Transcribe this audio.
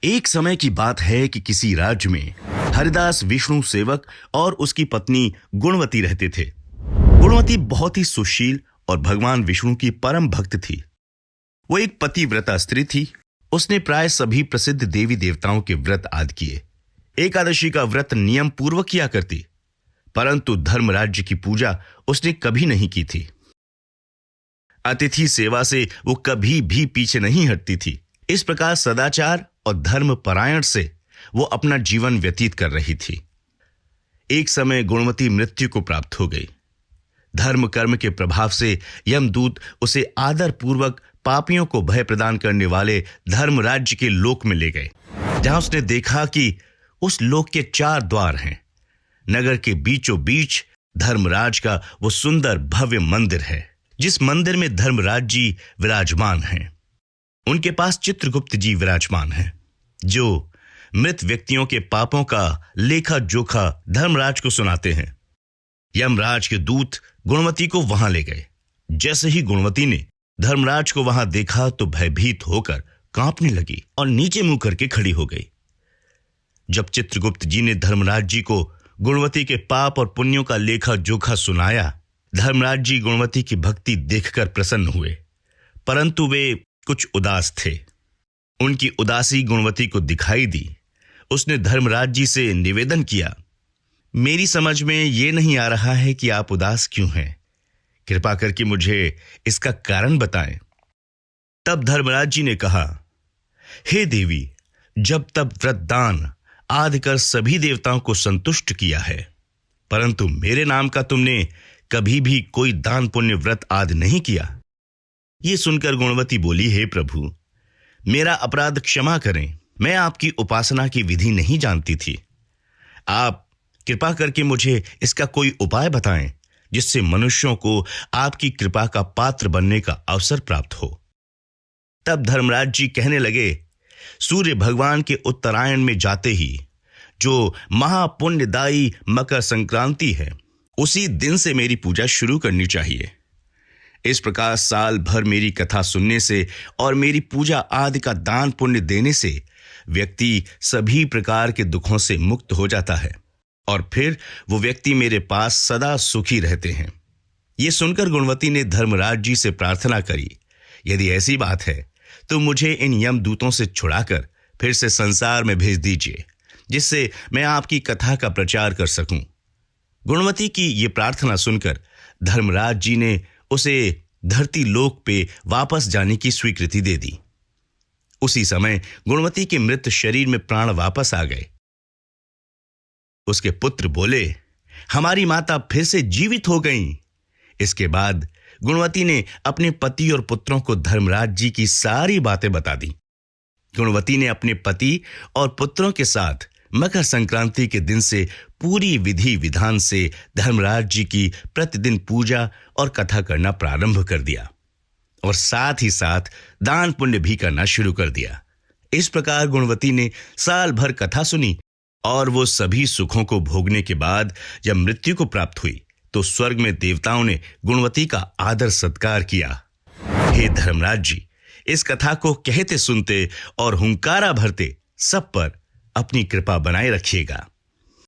एक समय की बात है कि किसी राज्य में हरिदास विष्णु सेवक और उसकी पत्नी गुणवती रहते थे। गुणवती बहुत ही सुशील और भगवान विष्णु की परम भक्त थी। वो एक पतिव्रता स्त्री थी। उसने प्राय सभी प्रसिद्ध देवी देवताओं के व्रत आदि किए। एकादशी का व्रत नियम पूर्वक किया करती, परंतु धर्मराज्य की पूजा उसने कभी नहीं की थी। अतिथि सेवा से वो कभी भी पीछे नहीं हटती थी। इस प्रकार सदाचार और धर्म परायण से वो अपना जीवन व्यतीत कर रही थी। एक समय गुणवती मृत्यु को प्राप्त हो गई। धर्म कर्म के प्रभाव से यमदूत उसे आदर पूर्वक पापियों को भय प्रदान करने वाले धर्म राज्य के लोक में ले गए, जहां उसने देखा कि उस लोक के 4 द्वार हैं। नगर के बीचों बीच धर्मराज का वो सुंदर भव्य मंदिर है, जिस मंदिर में धर्मराज जी विराजमान हैं। उनके पास चित्रगुप्त जी विराजमान हैं, जो मृत व्यक्तियों के पापों का लेखा जोखा धर्मराज को सुनाते हैं। यमराज के दूत गुणवती को वहां ले गए। जैसे ही गुणवती ने धर्मराज को वहां देखा तो भयभीत होकर कांपने लगी और नीचे मुंह करके खड़ी हो गई। जब चित्रगुप्त जी ने धर्मराज जी को गुणवती के पाप और पुण्यों का लेखा जोखा सुनाया, धर्मराज जी गुणवती की भक्ति देखकर प्रसन्न हुए, परंतु वे कुछ उदास थे। उनकी उदासी गुणवती को दिखाई दी। उसने धर्मराज जी से निवेदन किया, मेरी समझ में ये नहीं आ रहा है कि आप उदास क्यों हैं। कृपा करके मुझे इसका कारण बताएं। तब धर्मराज जी ने कहा, हे देवी, जब तब व्रतदान आदि कर सभी देवताओं को संतुष्ट किया है, परंतु मेरे नाम का तुमने कभी भी कोई दान पुण्य व्रत आदि नहीं किया। ये सुनकर गुणवती बोली, हे प्रभु, मेरा अपराध क्षमा करें। मैं आपकी उपासना की विधि नहीं जानती थी। आप कृपा करके मुझे इसका कोई उपाय बताएं, जिससे मनुष्यों को आपकी कृपा का पात्र बनने का अवसर प्राप्त हो। तब धर्मराज जी कहने लगे, सूर्य भगवान के उत्तरायण में जाते ही जो महापुण्यदायी मकर संक्रांति है, उसी दिन से मेरी पूजा शुरू करनी चाहिए। इस प्रकार साल भर मेरी कथा सुनने से और मेरी पूजा आदि का दान पुण्य देने से व्यक्ति सभी प्रकार के दुखों से मुक्त हो जाता है और फिर वो व्यक्ति मेरे पास सदा सुखी रहते हैं। ये सुनकर गुणवती ने धर्मराज जी से प्रार्थना करी, यदि ऐसी बात है तो मुझे इन यमदूतों से छुड़ाकर फिर से संसार में भेज दीजिए, जिससे मैं आपकी कथा का प्रचार कर सकूं। गुणवती की ये प्रार्थना सुनकर धर्मराज जी ने उसे धरती लोक पे वापस जाने की स्वीकृति दे दी। उसी समय गुणवती के मृत शरीर में प्राण वापस आ गए। उसके पुत्र बोले, हमारी माता फिर से जीवित हो गईं। इसके बाद गुणवती ने अपने पति और पुत्रों को धर्मराज जी की सारी बातें बता दी। गुणवती ने अपने पति और पुत्रों के साथ मकर संक्रांति के दिन से पूरी विधि विधान से धर्मराज जी की प्रतिदिन पूजा और कथा करना प्रारंभ कर दिया और साथ ही साथ दान पुण्य भी करना शुरू कर दिया। इस प्रकार गुणवती ने साल भर कथा सुनी और वो सभी सुखों को भोगने के बाद जब मृत्यु को प्राप्त हुई तो स्वर्ग में देवताओं ने गुणवती का आदर सत्कार किया। हे धर्मराज जी, इस कथा को कहते सुनते और हुंकारा भरते सब पर अपनी कृपा बनाए रखिएगा।